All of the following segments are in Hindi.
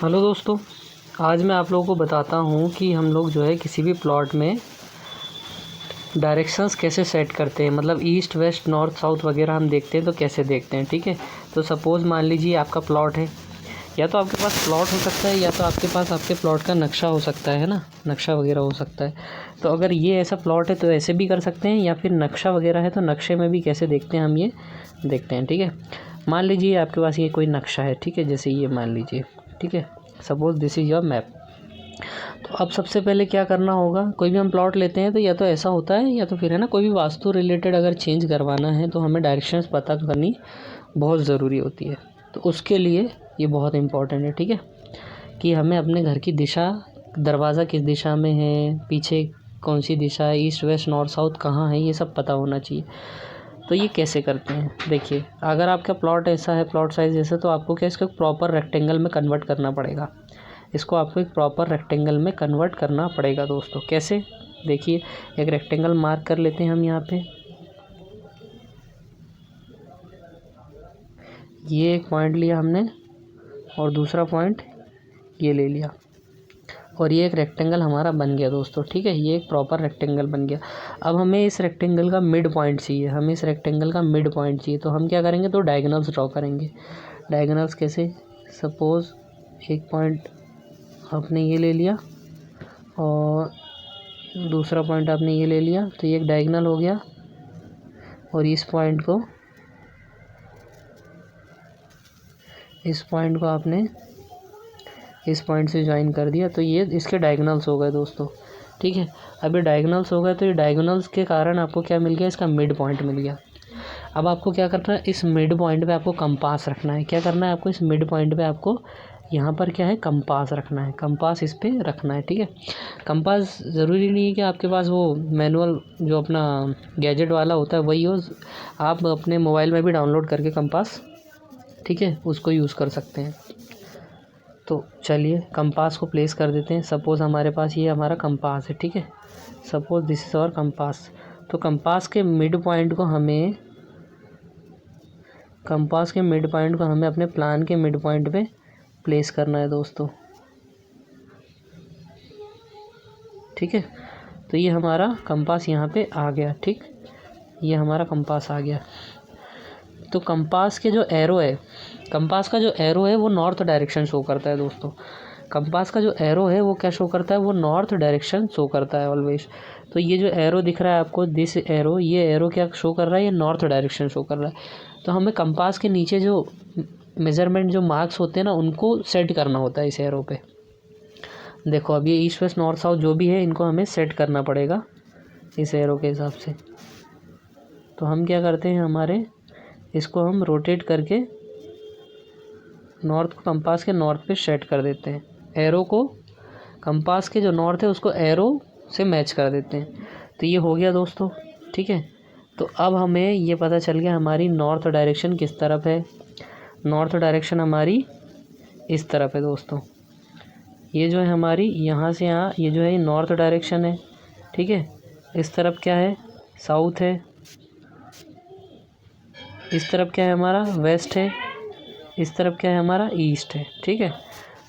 हेलो दोस्तों, आज मैं आप लोगों को बताता हूँ कि हम लोग जो है किसी भी प्लॉट में डायरेक्शंस कैसे सेट करते हैं। मतलब ईस्ट वेस्ट नॉर्थ साउथ वगैरह हम देखते हैं तो कैसे देखते हैं। ठीक है, तो सपोज़ मान लीजिए आपका प्लॉट है, या तो आपके पास प्लॉट हो सकता है या तो आपके पास आपके प्लॉट का नक्शा हो सकता है ना, नक्शा वगैरह हो सकता है। तो अगर ये ऐसा प्लॉट है तो ऐसे भी कर सकते हैं, या फिर नक्शा वगैरह है तो नक्शे में भी कैसे देखते हैं हम ये देखते हैं। ठीक है, मान लीजिए आपके पास ये कोई नक्शा है, ठीक है, जैसे ये मान लीजिए, ठीक है, suppose this is your map. तो अब सबसे पहले क्या करना होगा, कोई भी हम प्लॉट लेते हैं तो या तो ऐसा होता है या तो फिर है ना, कोई भी वास्तु रिलेटेड अगर चेंज करवाना है तो हमें डायरेक्शंस पता करनी बहुत ज़रूरी होती है। तो उसके लिए ये बहुत इम्पोर्टेंट है, ठीक है, कि हमें अपने घर की दिशा, दरवाज़ा किस दिशा में है, पीछे कौन सी दिशा है, ईस्ट वेस्ट नॉर्थ साउथ कहाँ है, ये सब पता होना चाहिए। तो ये कैसे करते हैं, देखिए, अगर आपका प्लॉट ऐसा है, प्लॉट साइज़ ऐसा, तो आपको क्या इसको प्रॉपर रेक्टेंगल में कन्वर्ट करना पड़ेगा। इसको आपको एक प्रॉपर रेक्टेंगल में कन्वर्ट करना पड़ेगा दोस्तों। कैसे, देखिए, एक रेक्टेंगल मार्क कर लेते हैं हम यहाँ पे। ये एक पॉइंट लिया हमने और दूसरा पॉइंट ये ले लिया, और ये एक रेक्टेंगल हमारा बन गया दोस्तों। ठीक है, ये एक प्रॉपर रेक्टेंगल बन गया। अब हमें इस रेक्टेंगल का मिड पॉइंट चाहिए, हमें इस रेक्टेंगल का मिड पॉइंट चाहिए। तो हम क्या करेंगे, तो डायगोनल्स ड्रॉ करेंगे। डायगोनल्स कैसे, सपोज़ एक पॉइंट आपने ये ले लिया और दूसरा पॉइंट आपने ये ले लिया, तो ये एक डायगोनल हो गया, और इस पॉइंट को आपने इस पॉइंट से ज्वाइन कर दिया, तो ये इसके डायगोनल्स हो गए दोस्तों। ठीक है, अब ये डायगोनल्स हो गए, तो ये डायगोनल्स के कारण आपको क्या मिल गया, इसका मिड पॉइंट मिल गया। अब आपको क्या करना है, इस मिड पॉइंट पे आपको कंपास रखना है। क्या करना है आपको, इस मिड पॉइंट पे आपको यहाँ पर क्या है, कंपास रखना है। कंपास इस पे रखना है। ठीक है, कंपास ज़रूरी नहीं है कि आपके पास वो मैनुअल जो अपना गैजेट वाला होता है वही हो, आप अपने मोबाइल में भी डाउनलोड करके कंपास, ठीक है, उसको यूज़ कर सकते हैं। तो चलिए कंपास को प्लेस कर देते हैं। सपोज़ हमारे पास ये हमारा कंपास है, ठीक है, suppose this is our compass. तो कंपास के मिड पॉइंट को हमें अपने प्लान के मिड पॉइंट पे प्लेस करना है दोस्तों। ठीक है, तो ये हमारा कंपास यहाँ पे आ गया। ठीक, ये हमारा कंपास आ गया। तो कंपास का जो एरो है वो नॉर्थ डायरेक्शन शो करता है दोस्तों। कंपास का जो एरो है वो क्या शो करता है, वो नॉर्थ डायरेक्शन शो करता है ऑलवेज। तो ये जो एरो दिख रहा है आपको, दिस एरो, ये एरो क्या शो कर रहा है, ये नॉर्थ डायरेक्शन शो कर रहा है। तो हमें कंपास के नीचे जो मेज़रमेंट जो मार्क्स होते हैं ना, उनको सेट करना होता है इस एरो पे। देखो, अब ये ईस्ट वेस्ट नॉर्थ साउथ जो भी है, इनको हमें सेट करना पड़ेगा इस एरो के हिसाब से। तो हम क्या करते हैं, इसको हम रोटेट करके नॉर्थ को कंपास के नॉर्थ पे सेट कर देते हैं। एरो को कंपास के जो नॉर्थ है उसको एरो से मैच कर देते हैं। तो ये हो गया दोस्तों। ठीक है, तो अब हमें ये पता चल गया हमारी नॉर्थ डायरेक्शन किस तरफ है। नॉर्थ डायरेक्शन हमारी इस तरफ है दोस्तों। ये जो है हमारी यहाँ से यहाँ, ये जो है नॉर्थ डायरेक्शन है। ठीक है, इस तरफ क्या है, साउथ है, इस तरफ क्या है हमारा, वेस्ट है, इस तरफ क्या है हमारा, ईस्ट है। ठीक है,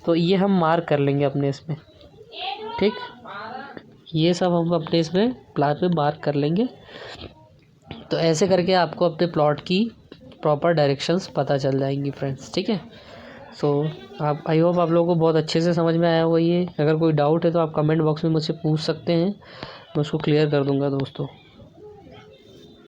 तो ये हम मार्क कर लेंगे अपने इसमें। ठीक, ये सब हम अपने इसमें प्लाट पे मार्क कर लेंगे। तो ऐसे करके आपको अपने प्लॉट की प्रॉपर डायरेक्शंस पता चल जाएंगी फ्रेंड्स। ठीक है, सो आप, आई होप आप लोगों को बहुत अच्छे से समझ में आया होगा ये। अगर कोई डाउट है तो आप कमेंट बॉक्स में मुझसे पूछ सकते हैं, मैं उसको क्लियर कर दूंगा दोस्तों।